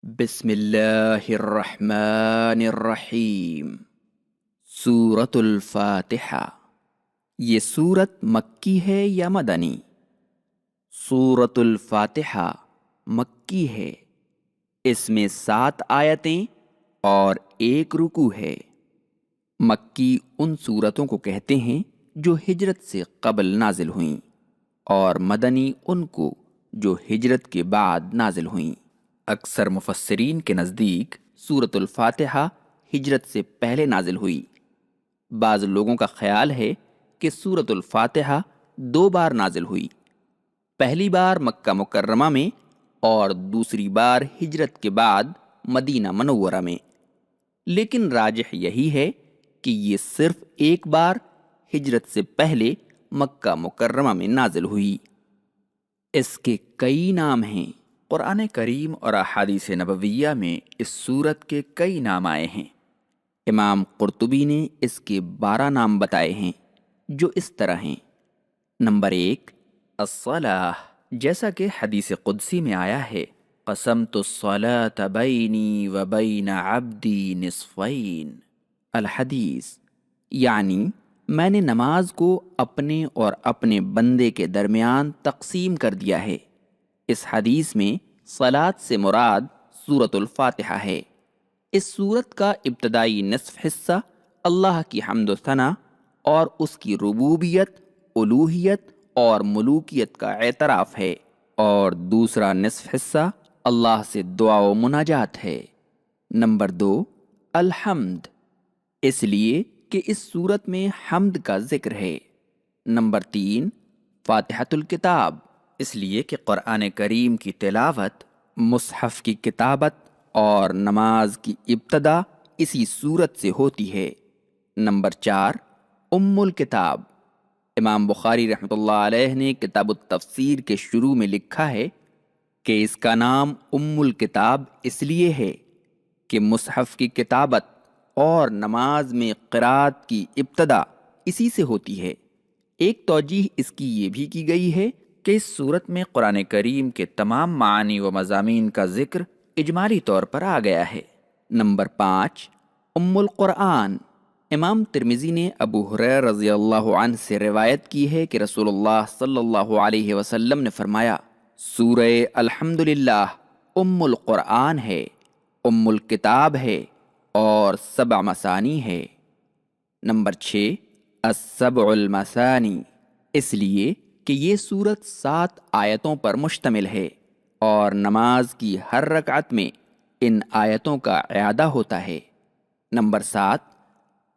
بسم اللہ الرحمن الرحیم۔ سورۃ الفاتحہ۔ یہ سورت مکی ہے یا مدنی؟ سورۃ الفاتحہ مکی ہے۔ اس میں 7 آیتیں اور 1 رکوع ہے۔ مکی ان سورتوں کو کہتے ہیں جو ہجرت سے قبل نازل ہوئیں، اور مدنی ان کو جو ہجرت کے بعد نازل ہوئیں۔ اکثر مفسرین کے نزدیک سورۃ الفاتحہ ہجرت سے پہلے نازل ہوئی۔ بعض لوگوں کا خیال ہے کہ سورۃ الفاتحہ 2 بار نازل ہوئی، پہلی بار مکہ مکرمہ میں اور دوسری بار ہجرت کے بعد مدینہ منورہ میں، لیکن راجح یہی ہے کہ یہ صرف ایک بار ہجرت سے پہلے مکہ مکرمہ میں نازل ہوئی۔ اس کے کئی نام ہیں۔ قرآن کریم اور احادیث نبویہ میں اس سورت کے کئی نام آئے ہیں۔ امام قرطبی نے اس کے 12 نام بتائے ہیں، جو اس طرح ہیں۔ نمبر 1، الصلاۃ، جیسا کہ حدیث قدسی میں آیا ہے، قسمت الصلاۃ بینی و بین عبدی نصفین۔ الحدیث، یعنی میں نے نماز کو اپنے اور اپنے بندے کے درمیان تقسیم کر دیا ہے۔ اس حدیث میں صلاۃ سے مراد سورۃ الفاتحہ ہے۔ اس سورت کا ابتدائی نصف حصہ اللہ کی حمد و ثنا اور اس کی ربوبیت، الوہیت اور ملوکیت کا اعتراف ہے، اور دوسرا نصف حصہ اللہ سے دعا و مناجات ہے۔ نمبر 2، الحمد، اس لیے کہ اس سورت میں حمد کا ذکر ہے۔ نمبر 3، فاتحۃ الکتاب، اس لیے کہ قرآن کریم کی تلاوت، مصحف کی کتابت اور نماز کی ابتدا اسی سورت سے ہوتی ہے۔ نمبر 4، ام الکتاب، امام بخاری رحمۃ اللہ علیہ نے کتاب التفسیر کے شروع میں لکھا ہے کہ اس کا نام ام الکتاب اس لیے ہے کہ مصحف کی کتابت اور نماز میں قرات کی ابتدا اسی سے ہوتی ہے۔ ایک توجیہ اس کی یہ بھی کی گئی ہے کہ اس صورت میں قرآن کریم کے تمام معانی و مضامین کا ذکر اجمالی طور پر آ گیا ہے۔ نمبر 5، ام القرآن، امام ترمذی نے ابو ہریرہ رضی اللہ عنہ سے روایت کی ہے کہ رسول اللہ صلی اللہ علیہ وسلم نے فرمایا، سورہ الحمدللہ ام القرآن ہے، ام الکتاب ہے اور 7 مثانی ہے۔ نمبر 6، السبع المثانی، اس لیے کہ یہ سورت 7 آیتوں پر مشتمل ہے اور نماز کی ہر رکعت میں ان آیتوں کا اعادہ ہوتا ہے۔ نمبر 7،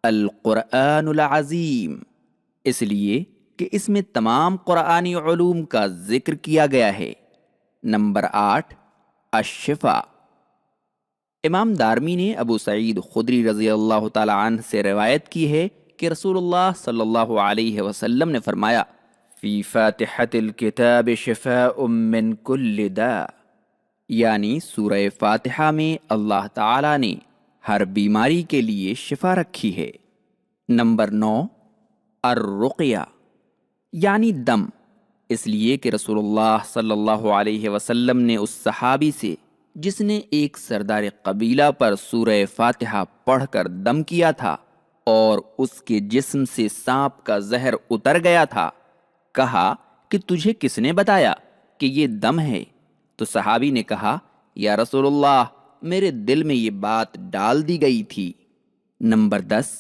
القرآن العظیم، اس لیے کہ اس میں تمام قرآنی علوم کا ذکر کیا گیا ہے۔ نمبر 8، الشفا، امام دارمی نے ابو سعید خدری رضی اللہ تعالی عنہ سے روایت کی ہے کہ رسول اللہ صلی اللہ علیہ وسلم نے فرمایا، فی فاتحۃ الکتاب شفاء من کل داء، یعنی سورہ فاتحہ میں اللہ تعالی نے ہر بیماری کے لیے شفا رکھی ہے۔ نمبر 9، الرقیہ، یعنی دم، اس لیے کہ رسول اللہ صلی اللہ علیہ وسلم نے اس صحابی سے جس نے ایک سردار قبیلہ پر سورہ فاتحہ پڑھ کر دم کیا تھا اور اس کے جسم سے سانپ کا زہر اتر گیا تھا، کہا کہ تجھے کس نے بتایا کہ یہ دم ہے؟ تو صحابی نے کہا، یا رسول اللہ، میرے دل میں یہ بات ڈال دی گئی تھی۔ نمبر 10،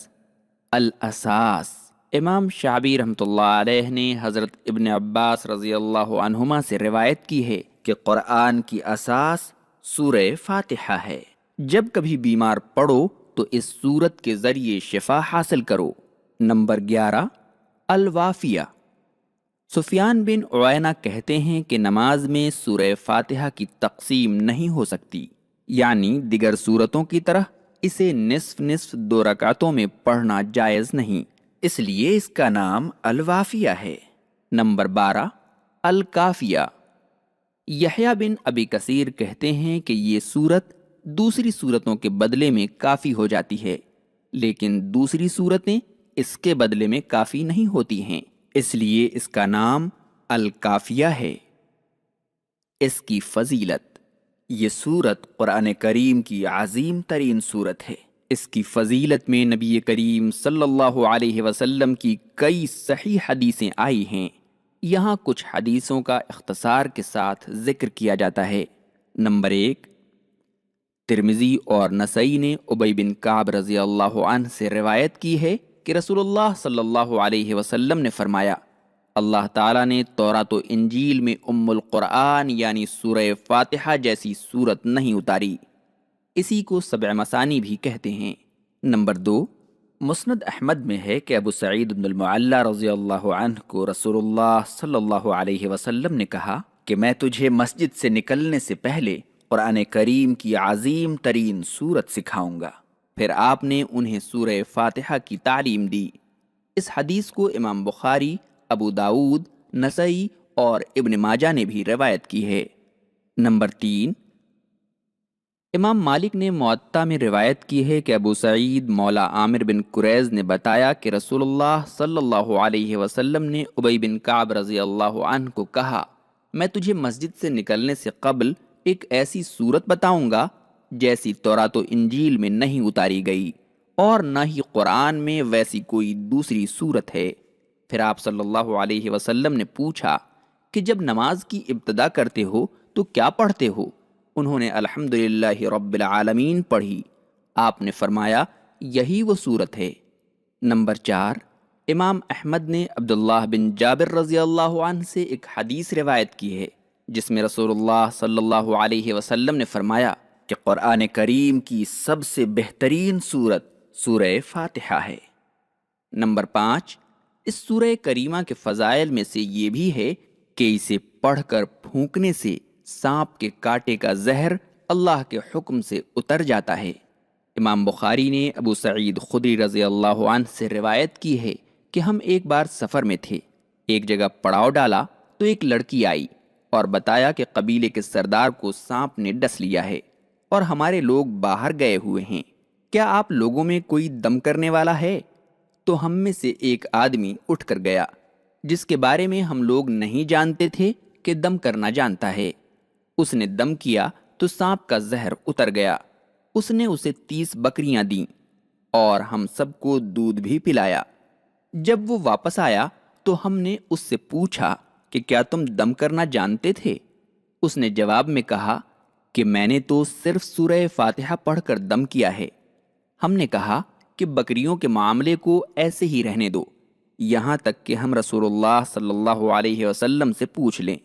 الاساس، امام شعبی رحمۃ اللہ علیہ نے حضرت ابن عباس رضی اللہ عنہما سے روایت کی ہے کہ قرآن کی اساس سورہ فاتحہ ہے۔ جب کبھی بیمار پڑو تو اس سورت کے ذریعے شفا حاصل کرو۔ نمبر 11، الوافیہ، سفیان بن عیینہ کہتے ہیں کہ نماز میں سورہ فاتحہ کی تقسیم نہیں ہو سکتی، یعنی دیگر سورتوں کی طرح اسے نصف نصف 2 رکعتوں میں پڑھنا جائز نہیں، اس لیے اس کا نام الوافیہ ہے۔ نمبر 12، الکافیہ، یحییٰ بن ابی کثیر کہتے ہیں کہ یہ سورت دوسری سورتوں کے بدلے میں کافی ہو جاتی ہے، لیکن دوسری سورتیں اس کے بدلے میں کافی نہیں ہوتی ہیں، اس لیے اس کا نام الکافیہ ہے۔ اس کی فضیلت، یہ سورت قرآن کریم کی عظیم ترین سورت ہے۔ اس کی فضیلت میں نبی کریم صلی اللہ علیہ وسلم کی کئی صحیح حدیثیں آئی ہیں۔ یہاں کچھ حدیثوں کا اختصار کے ساتھ ذکر کیا جاتا ہے۔ نمبر 1، ترمذی اور نسائی نے ابی بن کعب رضی اللہ عنہ سے روایت کی ہے کہ رسول اللہ صلی اللہ علیہ وسلم نے فرمایا، اللہ تعالیٰ نے تورات و انجیل میں القرآن یعنی سورہ فاتحہ جیسی سورت نہیں اتاری۔ اسی کو سبع مثانی بھی کہتے ہیں۔ نمبر 2، مسند احمد میں ہے کہ ابو سعید بن المعلی رضی اللہ عنہ کو رسول اللہ صلی اللہ علیہ وسلم نے کہا کہ میں تجھے مسجد سے نکلنے سے پہلے قرآن کریم کی عظیم ترین سورت سکھاؤں گا۔ پھر آپ نے انہیں سورہ فاتحہ کی تعلیم دی۔ اس حدیث کو امام بخاری، ابو داود، نسائی اور ابن ماجہ نے بھی روایت کی ہے۔ نمبر 3، امام مالک نے موطا میں روایت کی ہے کہ ابو سعید مولا عامر بن قریظ نے بتایا کہ رسول اللہ صلی اللہ علیہ وسلم نے ابی بن کعب رضی اللہ عنہ کو کہا، میں تجھے مسجد سے نکلنے سے قبل ایک ایسی سورت بتاؤں گا جیسی تورات و انجیل میں نہیں اتاری گئی، اور نہ ہی قرآن میں ویسی کوئی دوسری سورت ہے۔ پھر آپ صلی اللہ علیہ وسلم نے پوچھا کہ جب نماز کی ابتدا کرتے ہو تو کیا پڑھتے ہو؟ انہوں نے الحمدللہ رب العالمین پڑھی۔ آپ نے فرمایا، یہی وہ سورت ہے۔ نمبر 4، امام احمد نے عبداللہ بن جابر رضی اللہ عنہ سے ایک حدیث روایت کی ہے جس میں رسول اللہ صلی اللہ علیہ وسلم نے فرمایا کہ قرآن کریم کی سب سے بہترین سورت سورہ فاتحہ ہے۔ نمبر 5، اس سورہ کریمہ کے فضائل میں سے یہ بھی ہے کہ اسے پڑھ کر پھونکنے سے سانپ کے کاٹے کا زہر اللہ کے حکم سے اتر جاتا ہے۔ امام بخاری نے ابو سعید خدری رضی اللہ عنہ سے روایت کی ہے کہ ہم ایک بار سفر میں تھے، ایک جگہ پڑاؤ ڈالا تو ایک لڑکی آئی اور بتایا کہ قبیلے کے سردار کو سانپ نے ڈس لیا ہے اور ہمارے لوگ باہر گئے ہوئے ہیں، کیا آپ لوگوں میں کوئی دم کرنے والا ہے؟ تو ہم میں سے ایک آدمی اٹھ کر گیا جس کے بارے میں ہم لوگ نہیں جانتے تھے کہ دم کرنا جانتا ہے۔ اس نے دم کیا تو سانپ کا زہر اتر گیا۔ اس نے اسے 30 بکریاں دیں اور ہم سب کو دودھ بھی پلایا۔ جب وہ واپس آیا تو ہم نے اس سے پوچھا کہ کیا تم دم کرنا جانتے تھے؟ اس نے جواب میں کہا کہ میں نے تو صرف سورہ فاتحہ پڑھ کر دم کیا ہے۔ ہم نے کہا کہ بکریوں کے معاملے کو ایسے ہی رہنے دو، یہاں تک کہ ہم رسول اللہ صلی اللہ علیہ وسلم سے پوچھ لیں۔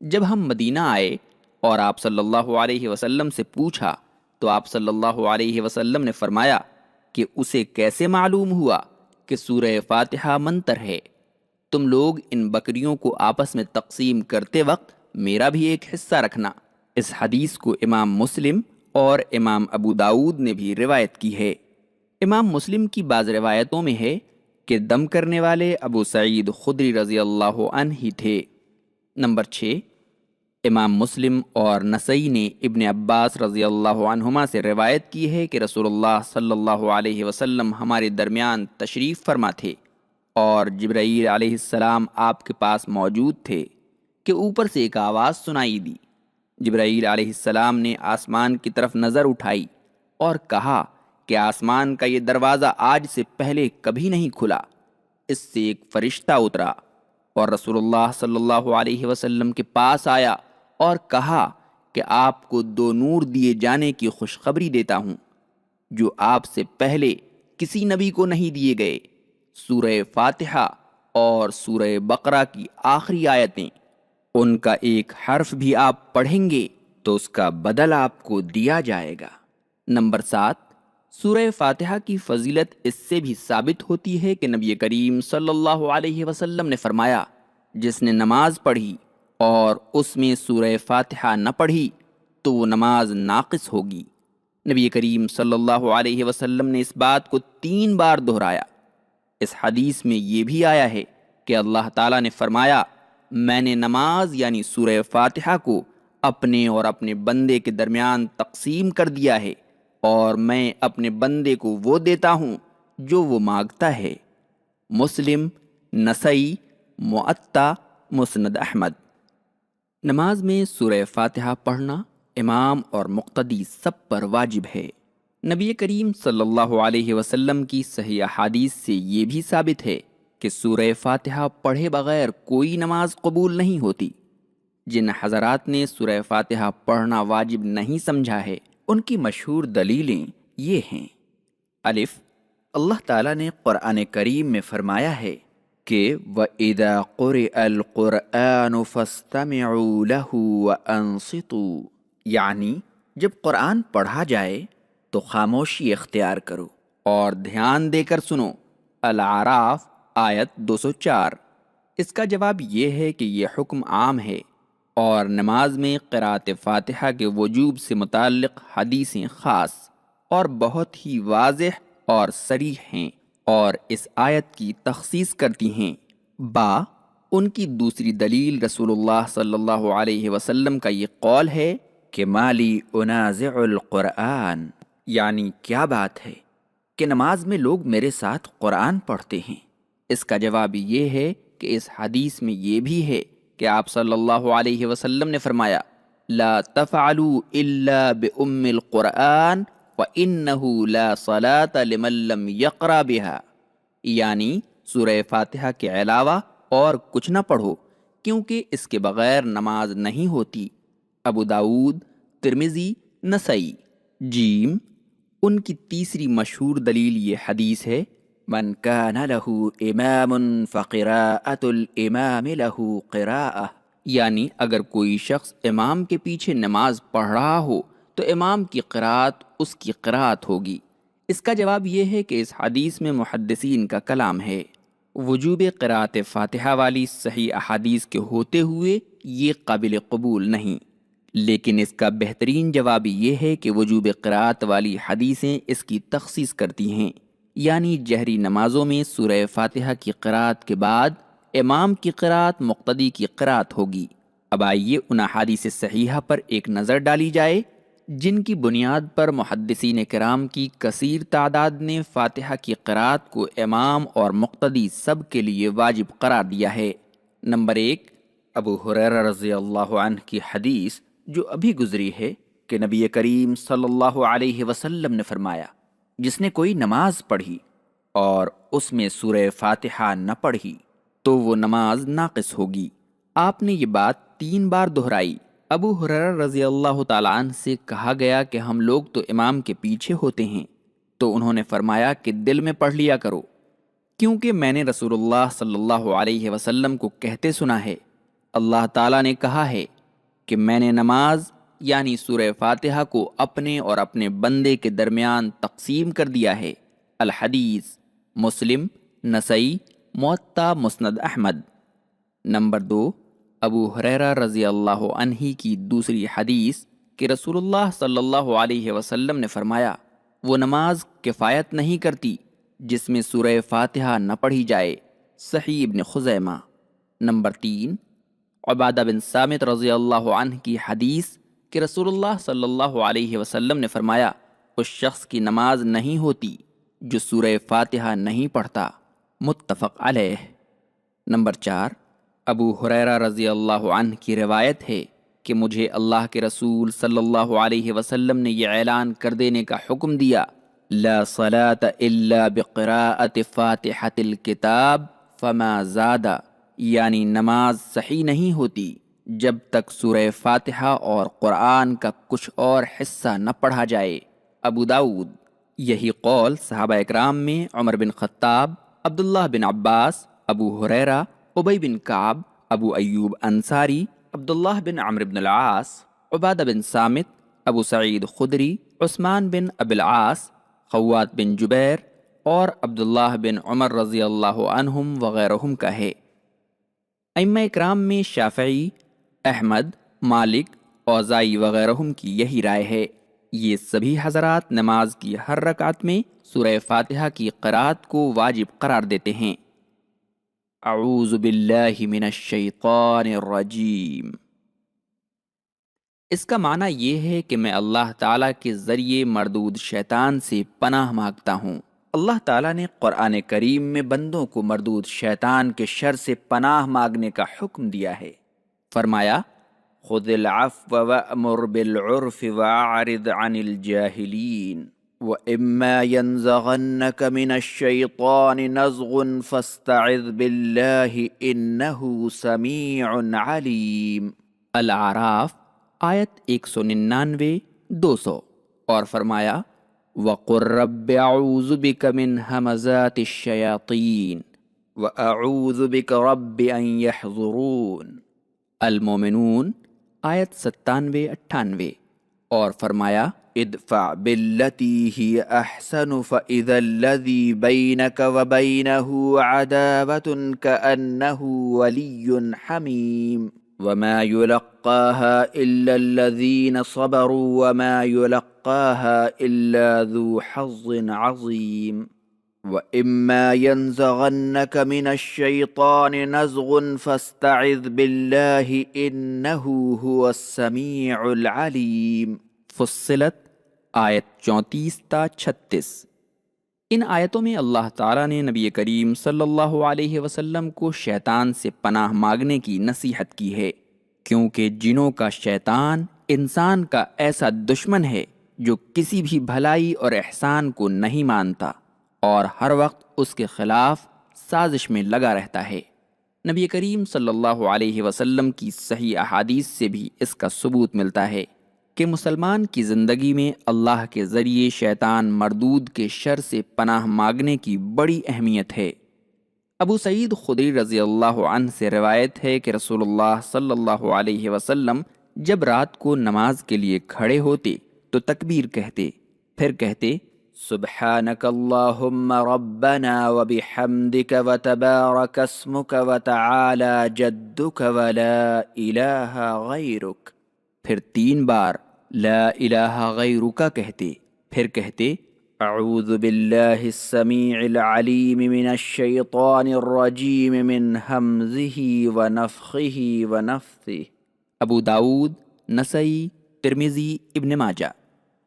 جب ہم مدینہ آئے اور آپ صلی اللہ علیہ وسلم سے پوچھا تو آپ صلی اللہ علیہ وسلم نے فرمایا کہ اسے کیسے معلوم ہوا کہ سورہ فاتحہ منتر ہے؟ تم لوگ ان بکریوں کو آپس میں تقسیم کرتے وقت میرا بھی ایک حصہ رکھنا۔ اس حدیث کو امام مسلم اور امام ابو داود نے بھی روایت کی ہے۔ امام مسلم کی بعض روایتوں میں ہے کہ دم کرنے والے ابو سعید خدری رضی اللہ عنہ ہی تھے۔ نمبر 6، امام مسلم اور نسائی نے ابن عباس رضی اللہ عنہما سے روایت کی ہے کہ رسول اللہ صلی اللہ علیہ وسلم ہمارے درمیان تشریف فرما تھے اور جبرائیل علیہ السلام آپ کے پاس موجود تھے کہ اوپر سے ایک آواز سنائی دی۔ جبرائیل علیہ السلام نے آسمان کی طرف نظر اٹھائی اور کہا کہ آسمان کا یہ دروازہ آج سے پہلے کبھی نہیں کھلا۔ اس سے ایک فرشتہ اترا اور رسول اللہ صلی اللہ علیہ وسلم کے پاس آیا اور کہا کہ آپ کو 2 نور دیے جانے کی خوشخبری دیتا ہوں جو آپ سے پہلے کسی نبی کو نہیں دیے گئے، سورہ فاتحہ اور سورہ بقرہ کی آخری آیتیں۔ ان کا ایک حرف بھی آپ پڑھیں گے تو اس کا بدل آپ کو دیا جائے گا۔ نمبر 7، سورہ فاتحہ کی فضیلت اس سے بھی ثابت ہوتی ہے کہ نبی کریم صلی اللہ علیہ وسلم نے فرمایا، جس نے نماز پڑھی اور اس میں سورہ فاتحہ نہ پڑھی تو وہ نماز ناقص ہوگی۔ نبی کریم صلی اللہ علیہ وسلم نے اس بات کو 3 بار دہرایا۔ اس حدیث میں یہ بھی آیا ہے کہ اللہ تعالیٰ نے فرمایا، میں نے نماز یعنی سورہ فاتحہ کو اپنے اور اپنے بندے کے درمیان تقسیم کر دیا ہے، اور میں اپنے بندے کو وہ دیتا ہوں جو وہ مانگتا ہے۔ مسلم، نسائی، موطا، مسند احمد۔ نماز میں سورہ فاتحہ پڑھنا امام اور مقتدی سب پر واجب ہے۔ نبی کریم صلی اللہ علیہ وسلم کی صحیح احادیث سے یہ بھی ثابت ہے کہ سورہ فاتحہ پڑھے بغیر کوئی نماز قبول نہیں ہوتی۔ جن حضرات نے سورہ فاتحہ پڑھنا واجب نہیں سمجھا ہے، ان کی مشہور دلیلیں یہ ہیں۔ الف، اللہ تعالیٰ نے قرآن کریم میں فرمایا ہے کہ وَإِذَا قُرِئَ الْقُرْآنُ فَاسْتَمِعُوا لَهُ وَأَنصِتُوا، یعنی جب قرآن پڑھا جائے تو خاموشی اختیار کرو اور دھیان دے کر سنو۔ الاعراف آیت 204۔ اس کا جواب یہ ہے کہ یہ حکم عام ہے، اور نماز میں قراءت فاتحہ کے وجوب سے متعلق حدیثیں خاص اور بہت ہی واضح اور صریح ہیں اور اس آیت کی تخصیص کرتی ہیں۔ ان کی دوسری دلیل رسول اللہ صلی اللہ علیہ وسلم کا یہ قول ہے کہ مالی انازع القرآن، یعنی کیا بات ہے کہ نماز میں لوگ میرے ساتھ قرآن پڑھتے ہیں۔ اس کا جواب یہ ہے کہ اس حدیث میں یہ بھی ہے کہ آپ صلی اللہ علیہ وسلم نے فرمایا لا تفعلوا الا بأم القرآن وإنه لا صلاة لمن لم يقرأ بها، یعنی سورہ فاتحہ کے علاوہ اور کچھ نہ پڑھو کیونکہ اس کے بغیر نماز نہیں ہوتی۔ ابو داؤد، ترمذی، نسائی۔ جیم، ان کی تیسری مشہور دلیل یہ حدیث ہے من کان له امام فقراءۃ الامام له قراءۃ، یعنی اگر کوئی شخص امام کے پیچھے نماز پڑھ رہا ہو تو امام کی قراءت اس کی قراءت ہوگی۔ اس کا جواب یہ ہے کہ اس حدیث میں محدثین کا کلام ہے۔ وجوب قراءت فاتحہ والی صحیح احادیث کے ہوتے ہوئے یہ قابل قبول نہیں، لیکن اس کا بہترین جواب یہ ہے کہ وجوب قراءت والی حدیثیں اس کی تخصیص کرتی ہیں، یعنی جہری نمازوں میں سورہ فاتحہ کی قراءت کے بعد امام کی قراءت مقتدی کی قراءت ہوگی۔ اب آئیے ان احادیث صحیحہ پر ایک نظر ڈالی جائے جن کی بنیاد پر محدثین کرام کی کثیر تعداد نے فاتحہ کی قراءت کو امام اور مقتدی سب کے لیے واجب قرار دیا ہے۔ نمبر 1، ابو ہریرہ رضی اللہ عنہ کی حدیث جو ابھی گزری ہے کہ نبی کریم صلی اللہ علیہ وسلم نے فرمایا جس نے کوئی نماز پڑھی اور اس میں سورہ فاتحہ نہ پڑھی تو وہ نماز ناقص ہوگی۔ آپ نے یہ بات 3 بار دہرائی۔ ابو ہریرہ رضی اللہ تعالیٰ عنہ سے کہا گیا کہ ہم لوگ تو امام کے پیچھے ہوتے ہیں، تو انہوں نے فرمایا کہ دل میں پڑھ لیا کرو، کیونکہ میں نے رسول اللہ صلی اللہ علیہ وسلم کو کہتے سنا ہے اللہ تعالیٰ نے کہا ہے کہ میں نے نماز یعنی سورہ فاتحہ کو اپنے اور اپنے بندے کے درمیان تقسیم کر دیا ہے۔ الحدیث، مسلم، نسائی، موطا مسند احمد۔ نمبر 2، ابو ہریرہ رضی اللہ عنہ کی دوسری حدیث کہ رسول اللہ صلی اللہ علیہ وسلم نے فرمایا وہ نماز کفایت نہیں کرتی جس میں سورہ فاتحہ نہ پڑھی جائے، صحیح ابن خزیمہ۔ نمبر 3، عبادہ بن صامت رضی اللہ عنہ کی حدیث کہ رسول اللہ صلی اللہ علیہ وسلم نے فرمایا اس شخص کی نماز نہیں ہوتی جو سورہ فاتحہ نہیں پڑھتا، متفق علیہ۔ نمبر 4، ابو ہریرہ رضی اللہ عنہ کی روایت ہے کہ مجھے اللہ کے رسول صلی اللہ علیہ وسلم نے یہ اعلان کر دینے کا حکم دیا لا صلاة الا بقراءة فاتحة الکتاب فما زاد، یعنی نماز صحیح نہیں ہوتی جب تک سورہ فاتحہ اور قرآن کا کچھ اور حصہ نہ پڑھا جائے، ابو داؤد۔ یہی قول صحابہ اکرام میں عمر بن خطاب، عبداللہ بن عباس، ابو ہریرہ، ابی بن کعب، ابو ایوب انصاری، عبداللہ بن عمرو بن العاص، عبادہ بن صامت، ابو سعید خدری، عثمان بن ابی العاص، خوات بن جبیر اور عبداللہ بن عمر رضی اللہ عنہم وغیرہم کا ہے۔ ائمہ اکرام میں شافعی، احمد، مالک، اوزائی وغیرہم کی یہی رائے ہے۔ یہ سبھی حضرات نماز کی ہر رکعت میں سورہ فاتحہ کی قرأت کو واجب قرار دیتے ہیں۔ اعوذ باللہ من الشیطان الرجیم۔ اس کا معنی یہ ہے کہ میں اللہ تعالیٰ کے ذریعے مردود شیطان سے پناہ مانگتا ہوں۔ اللہ تعالیٰ نے قرآن کریم میں بندوں کو مردود شیطان کے شر سے پناہ مانگنے کا حکم دیا ہے۔ فرمایا خذ العفو وأمر بالعرف وأعرض عن الجاهلين وإما ينزغنك من الشيطان نزغ فاستعذ بالله إنه سميع عليم۔ الاعراف آیت 199 200۔ اور فرمایا وَقُلْ رَبِّ أَعُوذُ بِكَ مِنْ هَمَزَاتِ الشَّيَاطِينِ وَأَعُوذُ بِكَ رَبِّ أَنْ يَحْضُرُونَ۔ المومنون آیت 97-98۔ اور فرمایا ادفع باللتی ہی احسن فإذا الذی بینک وبینہ عداوة كأنہ ولی حمیم وما يلقاها إلا الذین صبروا وما يلقاها إلا ذو حظ عظیم وَإِمَّا يَنزَغَنَّكَ مِنَ الشَّيْطَانِ نَزْغٌ فَاسْتَعِذْ بِاللَّهِ إِنَّهُ هُوَ السَّمِيعُ الْعَلِيمُ۔ فصلت آیت 34-36۔ ان آیتوں میں اللہ تعالیٰ نے نبی کریم صلی اللہ علیہ وسلم کو شیطان سے پناہ مانگنے کی نصیحت کی ہے، کیونکہ جنوں کا شیطان انسان کا ایسا دشمن ہے جو کسی بھی بھلائی اور احسان کو نہیں مانتا اور ہر وقت اس کے خلاف سازش میں لگا رہتا ہے۔ نبی کریم صلی اللہ علیہ وسلم کی صحیح احادیث سے بھی اس کا ثبوت ملتا ہے کہ مسلمان کی زندگی میں اللہ کے ذریعے شیطان مردود کے شر سے پناہ مانگنے کی بڑی اہمیت ہے۔ ابو سعید خدری رضی اللہ عنہ سے روایت ہے کہ رسول اللہ صلی اللہ علیہ وسلم جب رات کو نماز کے لیے کھڑے ہوتے تو تکبیر کہتے، پھر کہتے سبحانک اللہم ربنا وبحمدک وتبارک اسمک وتعالی جدک ولا الہ غیرک، پھر 3 بار لا الہ غیرک کہتے، پھر کہتے اعوذ باللہ السمیع العلیم من الشیطان الرجیم من ہمزہ ونفخہ ونفثہ۔ ابو داود، نسائی، ترمذی، ابن ماجہ۔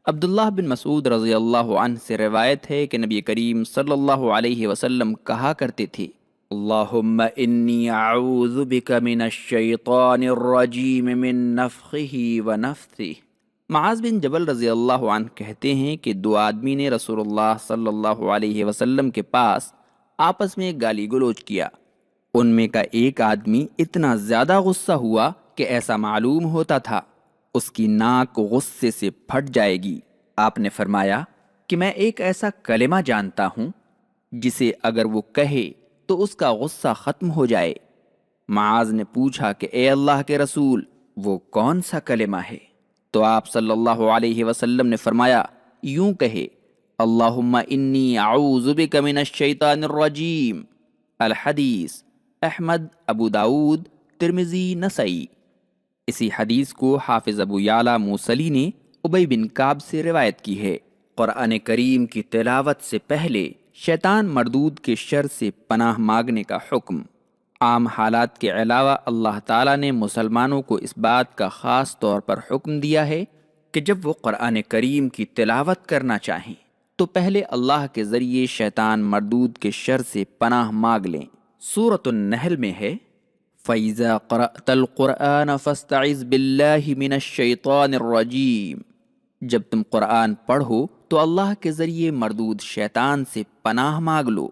عبداللہ بن مسعود رضی اللہ عنہ سے روایت ہے کہ نبی کریم صلی اللہ علیہ وسلم کہا کرتے تھے اللہم انی اعوذ بک من الشیطان الرجیم من نفخہ ونفثہ۔ معاذ بن جبل رضی اللہ عنہ کہتے ہیں کہ 2 آدمی نے رسول اللہ صلی اللہ علیہ وسلم کے پاس آپس میں گالی گلوچ کیا۔ ان میں کا ایک آدمی اتنا زیادہ غصہ ہوا کہ ایسا معلوم ہوتا تھا اس کی ناک غصے سے پھٹ جائے گی۔ آپ نے فرمایا کہ میں ایک ایسا کلمہ جانتا ہوں جسے اگر وہ کہے تو اس کا غصہ ختم ہو جائے۔ معاذ نے پوچھا کہ اے اللہ کے رسول وہ کون سا کلمہ ہے؟ تو آپ صلی اللہ علیہ وسلم نے فرمایا یوں کہے اللہم انی اعوذ بک من الشیطان الرجیم۔ الحدیث احمد، ابو داود، ترمذی، نسائی۔ اسی حدیث کو حافظ ابو یعلا موصلی نے ابی بن کعب سے روایت کی ہے۔ قرآن کریم کی تلاوت سے پہلے شیطان مردود کے شر سے پناہ مانگنے کا حکم۔ عام حالات کے علاوہ اللہ تعالیٰ نے مسلمانوں کو اس بات کا خاص طور پر حکم دیا ہے کہ جب وہ قرآن کریم کی تلاوت کرنا چاہیں تو پہلے اللہ کے ذریعے شیطان مردود کے شر سے پناہ مانگ لیں۔ سورۃ النحل میں ہے فَإِذَا قَرَأْتَ الْقُرْآنَ فَاسْتَعِذْ بِاللَّهِ مِنَ الشَّيْطَانِ الرَّجِيمِ۔ جب تم قرآن پڑھو تو اللہ کے ذریعے مردود شیطان سے پناہ مانگ لو۔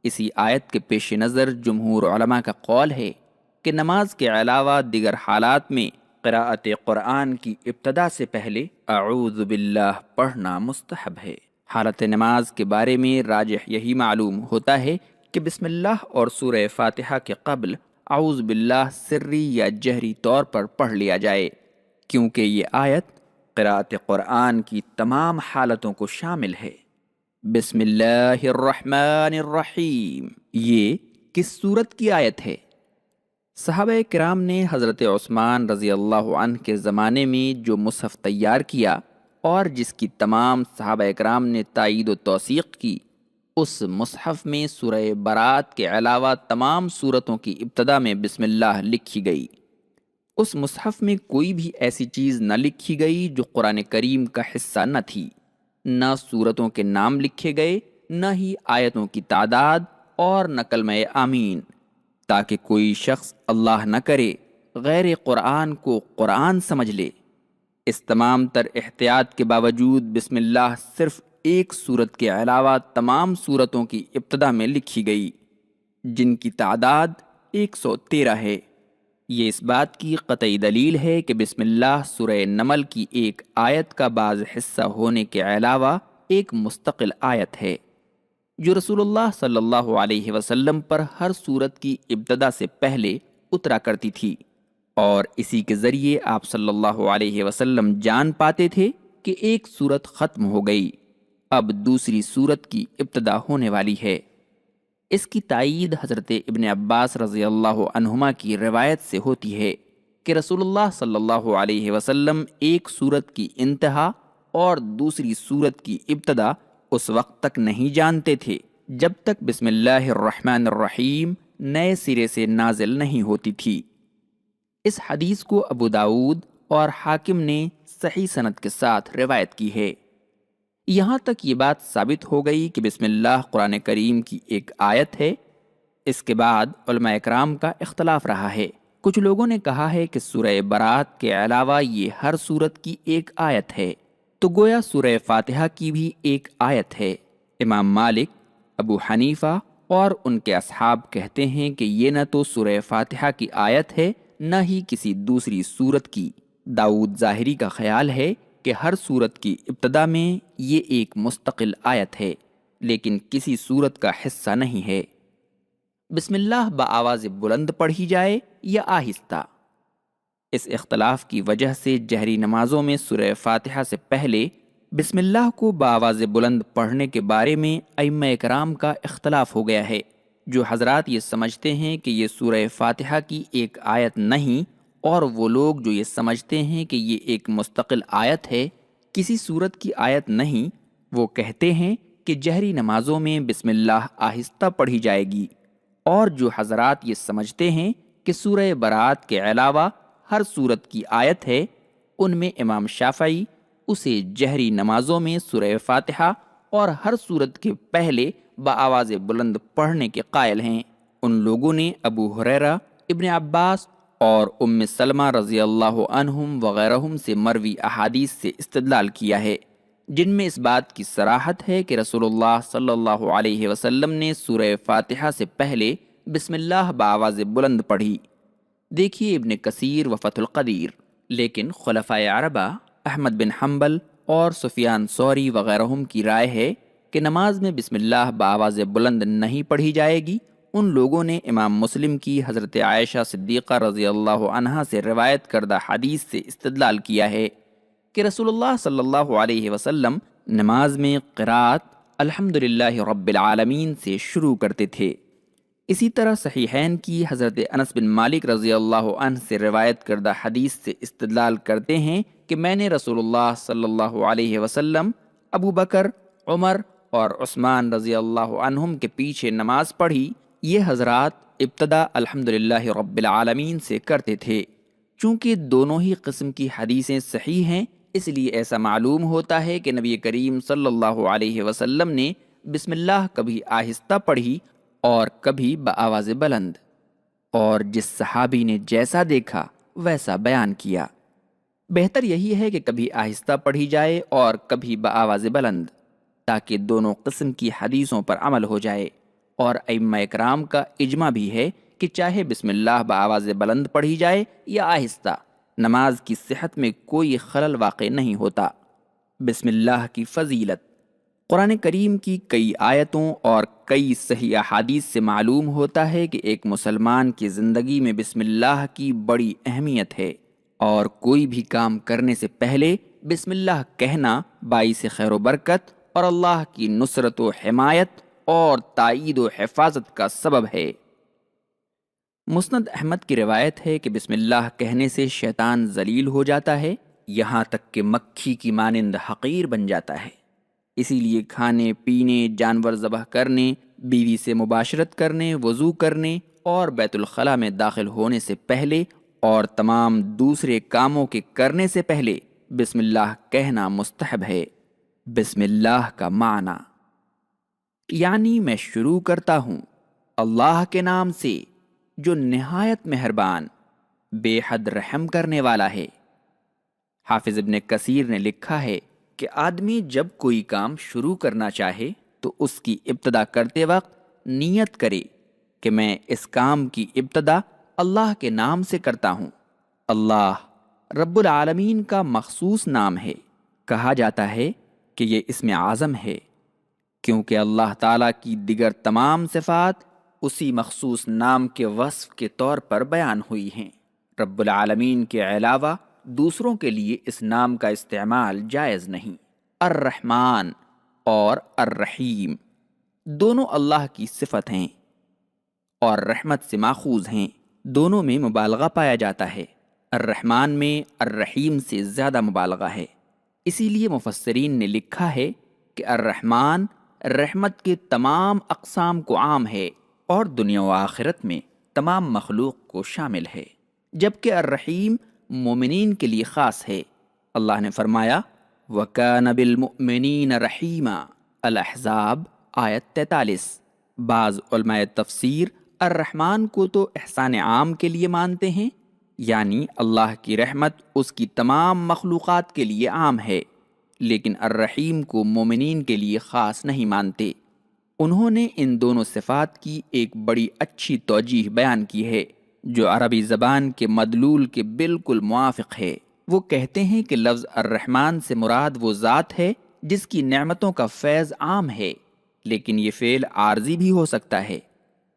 اسی آیت کے پیش نظر جمہور علماء کا قول ہے کہ نماز کے علاوہ دیگر حالات میں قراءت قرآن کی ابتدا سے پہلے اعوذ باللہ پڑھنا مستحب ہے۔ حالت نماز کے بارے میں راجح یہی معلوم ہوتا ہے کہ بسم اللہ اور سورہ فاتحہ کے قبل اعوذ باللہ سری یا جہری طور پر پڑھ لیا جائے، کیونکہ یہ آیت قراءت قرآن کی تمام حالتوں کو شامل ہے۔ بسم اللہ الرحمن الرحیم یہ کس سورت کی آیت ہے؟ صحابہ کرام نے حضرت عثمان رضی اللہ عنہ کے زمانے میں جو مصحف تیار کیا اور جس کی تمام صحابہ کرام نے تائید و توثیق کی، اس مصحف میں سورہ برات کے علاوہ تمام سورتوں کی ابتدا میں بسم اللہ لکھی گئی۔ اس مصحف میں کوئی بھی ایسی چیز نہ لکھی گئی جو قرآن کریم کا حصہ نہ تھی، نہ سورتوں کے نام لکھے گئے، نہ ہی آیتوں کی تعداد اور نہ کلمہ آمین، تاکہ کوئی شخص اللہ نہ کرے غیر قرآن کو قرآن سمجھ لے۔ اس تمام تر احتیاط کے باوجود بسم اللہ صرف ایک سورت کے علاوہ تمام سورتوں کی ابتدا میں لکھی گئی، جن کی تعداد 113 ہے۔ یہ اس بات کی قطعی دلیل ہے کہ بسم اللہ سورہ نمل کی ایک آیت کا بعض حصہ ہونے کے علاوہ ایک مستقل آیت ہے، جو رسول اللہ صلی اللہ علیہ وسلم پر ہر سورت کی ابتدا سے پہلے اترا کرتی تھی، اور اسی کے ذریعے آپ صلی اللہ علیہ وسلم جان پاتے تھے کہ ایک سورت ختم ہو گئی، اب دوسری سورت کی ابتدا ہونے والی ہے۔ اس کی تائید حضرت ابن عباس رضی اللہ عنہما کی روایت سے ہوتی ہے کہ رسول اللہ صلی اللہ علیہ وسلم ایک سورت کی انتہا اور دوسری سورت کی ابتدا اس وقت تک نہیں جانتے تھے جب تک بسم اللہ الرحمن الرحیم نئے سرے سے نازل نہیں ہوتی تھی۔ اس حدیث کو ابو داؤد اور حاکم نے صحیح سند کے ساتھ روایت کی ہے۔ یہاں تک یہ بات ثابت ہو گئی کہ بسم اللہ قرآن کریم کی ایک آیت ہے۔ اس کے بعد علماء اکرام کا اختلاف رہا ہے۔ کچھ لوگوں نے کہا ہے کہ سورہ برات کے علاوہ یہ ہر سورت کی ایک آیت ہے، تو گویا سورہ فاتحہ کی بھی ایک آیت ہے۔ امام مالک، ابو حنیفہ اور ان کے اصحاب کہتے ہیں کہ یہ نہ تو سورہ فاتحہ کی آیت ہے نہ ہی کسی دوسری سورت کی۔ داؤد ظاہری کا خیال ہے کہ ہر سورت کی ابتدا میں یہ ایک مستقل آیت ہے، لیکن کسی سورت کا حصہ نہیں ہے۔ بسم اللہ بآواز بلند پڑھی جائے یا آہستہ؟ اس اختلاف کی وجہ سے جہری نمازوں میں سورہ فاتحہ سے پہلے بسم اللہ کو بآواز بلند پڑھنے کے بارے میں ائمہ اکرام کا اختلاف ہو گیا ہے۔ جو حضرات یہ سمجھتے ہیں کہ یہ سورہ فاتحہ کی ایک آیت نہیں، اور وہ لوگ جو یہ سمجھتے ہیں کہ یہ ایک مستقل آیت ہے، کسی سورت کی آیت نہیں، وہ کہتے ہیں کہ جہری نمازوں میں بسم اللہ آہستہ پڑھی جائے گی۔ اور جو حضرات یہ سمجھتے ہیں کہ سورہ برات کے علاوہ ہر سورت کی آیت ہے، ان میں امام شافعی اسے جہری نمازوں میں سورہ فاتحہ اور ہر سورت کے پہلے بآواز بلند پڑھنے کے قائل ہیں۔ ان لوگوں نے ابو ہریرہ، ابن عباس اور ام سلمہ رضی اللہ عنہم وغیرہم سے مروی احادیث سے استدلال کیا ہے، جن میں اس بات کی صراحت ہے کہ رسول اللہ صلی اللہ علیہ وسلم نے سورہ فاتحہ سے پہلے بسم اللہ بآواز بلند پڑھی۔ دیکھیے ابن کثیر و فتح القدیر۔ لیکن خلفائے اربعہ احمد بن حنبل اور سفیان ثوری وغیرہم کی رائے ہے کہ نماز میں بسم اللہ بآواز بلند نہیں پڑھی جائے گی۔ ان لوگوں نے امام مسلم کی حضرت عائشہ صدیقہ رضی اللہ عنہا سے روایت کردہ حدیث سے استدلال کیا ہے کہ رسول اللہ صلی اللہ علیہ وسلم نماز میں قرات الحمدللہ رب العالمین سے شروع کرتے تھے۔ اسی طرح صحیحین کی حضرت انس بن مالک رضی اللہ عنہ سے روایت کردہ حدیث سے استدلال کرتے ہیں کہ میں نے رسول اللہ صلی اللہ علیہ وسلم، ابو بکر، عمر اور عثمان رضی اللہ عنہم کے پیچھے نماز پڑھی۔ یہ حضرات ابتدا الحمدللہ رب العالمین سے کرتے تھے۔ چونکہ دونوں ہی قسم کی حدیثیں صحیح ہیں، اس لیے ایسا معلوم ہوتا ہے کہ نبی کریم صلی اللہ علیہ وسلم نے بسم اللہ کبھی آہستہ پڑھی اور کبھی بآواز بلند، اور جس صحابی نے جیسا دیکھا ویسا بیان کیا۔ بہتر یہی ہے کہ کبھی آہستہ پڑھی جائے اور کبھی بآواز بلند، تاکہ دونوں قسم کی حدیثوں پر عمل ہو جائے۔ اور ائمہ اکرام کا اجماع بھی ہے کہ چاہے بسم اللہ بآواز بلند پڑھی جائے یا آہستہ، نماز کی صحت میں کوئی خلل واقع نہیں ہوتا۔ بسم اللہ کی فضیلت قرآن کریم کی کئی آیتوں اور کئی صحیح احادیث سے معلوم ہوتا ہے کہ ایک مسلمان کی زندگی میں بسم اللہ کی بڑی اہمیت ہے، اور کوئی بھی کام کرنے سے پہلے بسم اللہ کہنا باعث خیر و برکت اور اللہ کی نصرت و حمایت اور تائید و حفاظت کا سبب ہے۔ مسند احمد کی روایت ہے کہ بسم اللہ کہنے سے شیطان ذلیل ہو جاتا ہے، یہاں تک کہ مکھی کی مانند حقیر بن جاتا ہے۔ اسی لیے کھانے پینے، جانور ذبح کرنے، بیوی سے مباشرت کرنے، وضو کرنے اور بیت الخلاء میں داخل ہونے سے پہلے اور تمام دوسرے کاموں کے کرنے سے پہلے بسم اللہ کہنا مستحب ہے۔ بسم اللہ کا معنی یعنی میں شروع کرتا ہوں اللہ کے نام سے جو نہایت مہربان، بے حد رحم کرنے والا ہے۔ حافظ ابن کثیر نے لکھا ہے کہ آدمی جب کوئی کام شروع کرنا چاہے تو اس کی ابتدا کرتے وقت نیت کرے کہ میں اس کام کی ابتدا اللہ کے نام سے کرتا ہوں۔ اللہ رب العالمین کا مخصوص نام ہے۔ کہا جاتا ہے کہ یہ اسم اعظم ہے کیونکہ اللہ تعالیٰ کی دیگر تمام صفات اسی مخصوص نام کے وصف کے طور پر بیان ہوئی ہیں۔ رب العالمین کے علاوہ دوسروں کے لیے اس نام کا استعمال جائز نہیں۔ الرحمن اور الرحیم دونوں اللہ کی صفت ہیں اور رحمت سے ماخوذ ہیں۔ دونوں میں مبالغہ پایا جاتا ہے۔ الرحمن میں الرحیم سے زیادہ مبالغہ ہے۔ اسی لیے مفسرین نے لکھا ہے کہ الرحمن رحمت کے تمام اقسام کو عام ہے اور دنیا و آخرت میں تمام مخلوق کو شامل ہے، جبکہ الرحیم مومنین کے لیے خاص ہے۔ اللہ نے فرمایا وَكَانَ بِالْمُؤْمِنِينَ رَحِيمًا، الاحزاب آیت 43۔ بعض علماء تفسیر الرحمن کو تو احسان عام کے لیے مانتے ہیں، یعنی اللہ کی رحمت اس کی تمام مخلوقات کے لیے عام ہے، لیکن الرحیم کو مومنین کے لیے خاص نہیں مانتے۔ انہوں نے ان دونوں صفات کی ایک بڑی اچھی توجیہ بیان کی ہے جو عربی زبان کے مدلول کے بالکل موافق ہے۔ وہ کہتے ہیں کہ لفظ الرحمن سے مراد وہ ذات ہے جس کی نعمتوں کا فیض عام ہے، لیکن یہ فعل عارضی بھی ہو سکتا ہے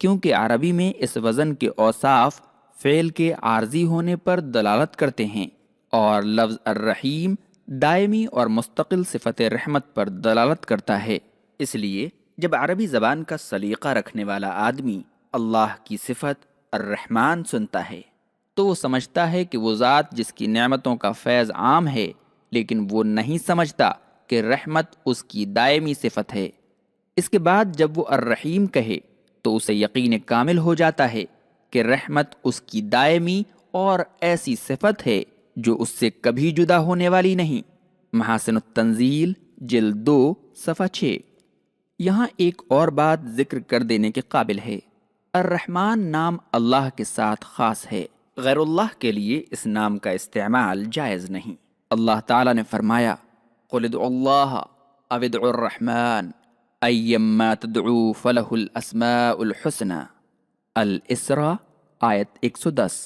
کیونکہ عربی میں اس وزن کے اوصاف فعل کے عارضی ہونے پر دلالت کرتے ہیں، اور لفظ الرحیم دائمی اور مستقل صفت رحمت پر دلالت کرتا ہے۔ اس لیے جب عربی زبان کا سلیقہ رکھنے والا آدمی اللہ کی صفت الرحمن سنتا ہے تو وہ سمجھتا ہے کہ وہ ذات جس کی نعمتوں کا فیض عام ہے، لیکن وہ نہیں سمجھتا کہ رحمت اس کی دائمی صفت ہے۔ اس کے بعد جب وہ الرحیم کہے تو اسے یقین کامل ہو جاتا ہے کہ رحمت اس کی دائمی اور ایسی صفت ہے جو اس سے کبھی جدا ہونے والی نہیں۔ محاسن التنزیل جلد 2 صفحہ 6۔ یہاں ایک اور بات ذکر کر دینے کے قابل ہے۔ الرحمن نام اللہ کے ساتھ خاص ہے، غیر اللہ کے لیے اس نام کا استعمال جائز نہیں۔ اللہ تعالیٰ نے فرمایا قُلِ ادْعُوا اللَّهَ أَوِ ادْعُوا الرَّحْمَٰنَ أَيَّمَّا تَدْعُوا فَلَهُ الْأَسْمَاءُ الْحُسْنَىٰ۔ الاسراء آیت 110۔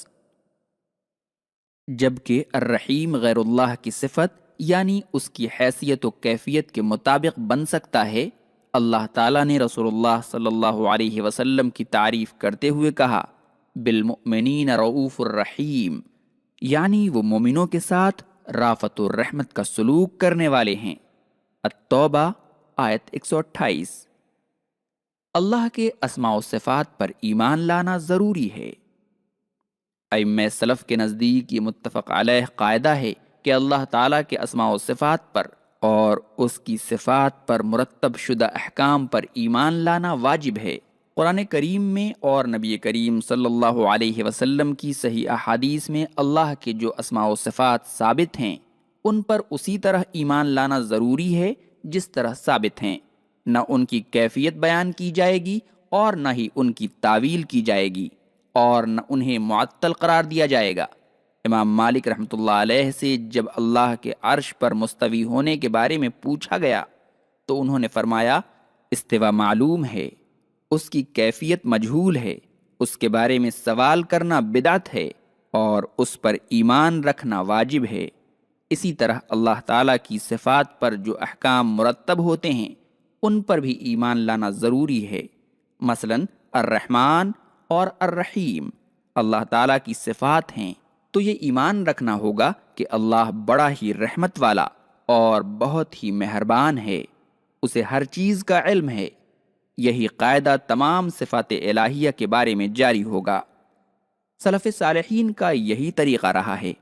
جبکہ الرحیم غیر اللہ کی صفت یعنی اس کی حیثیت و کیفیت کے مطابق بن سکتا ہے۔ اللہ تعالیٰ نے رسول اللہ صلی اللہ علیہ وسلم کی تعریف کرتے ہوئے کہا بالمؤمنین رؤوف الرحیم، یعنی وہ مومنوں کے ساتھ رافت و رحمت کا سلوک کرنے والے ہیں۔ التوبہ آیت 128۔ اللہ کے اسماء و صفات پر ایمان لانا ضروری ہے۔ ائمہ سلف کے نزدیک یہ متفق علیہ قاعدہ ہے کہ اللہ تعالیٰ کے اسماء و صفات پر اور اس کی صفات پر مرتب شدہ احکام پر ایمان لانا واجب ہے۔ قرآن کریم میں اور نبی کریم صلی اللہ علیہ وسلم کی صحیح احادیث میں اللہ کے جو اسماء و صفات ثابت ہیں ان پر اسی طرح ایمان لانا ضروری ہے جس طرح ثابت ہیں۔ نہ ان کی کیفیت بیان کی جائے گی اور نہ ہی ان کی تعویل کی جائے گی اور نہ انہیں معطل قرار دیا جائے گا۔ امام مالک رحمۃ اللہ علیہ سے جب اللہ کے عرش پر مستوی ہونے کے بارے میں پوچھا گیا تو انہوں نے فرمایا استوا معلوم ہے، اس کی کیفیت مجہول ہے، اس کے بارے میں سوال کرنا بدعت ہے اور اس پر ایمان رکھنا واجب ہے۔ اسی طرح اللہ تعالیٰ کی صفات پر جو احکام مرتب ہوتے ہیں ان پر بھی ایمان لانا ضروری ہے۔ مثلا الرحمن اور الرحیم اللہ تعالیٰ کی صفات ہیں تو یہ ایمان رکھنا ہوگا کہ اللہ بڑا ہی رحمت والا اور بہت ہی مہربان ہے، اسے ہر چیز کا علم ہے۔ یہی قاعدہ تمام صفات الہیہ کے بارے میں جاری ہوگا۔ سلف صالحین کا یہی طریقہ رہا ہے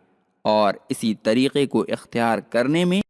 اور اسی طریقے کو اختیار کرنے میں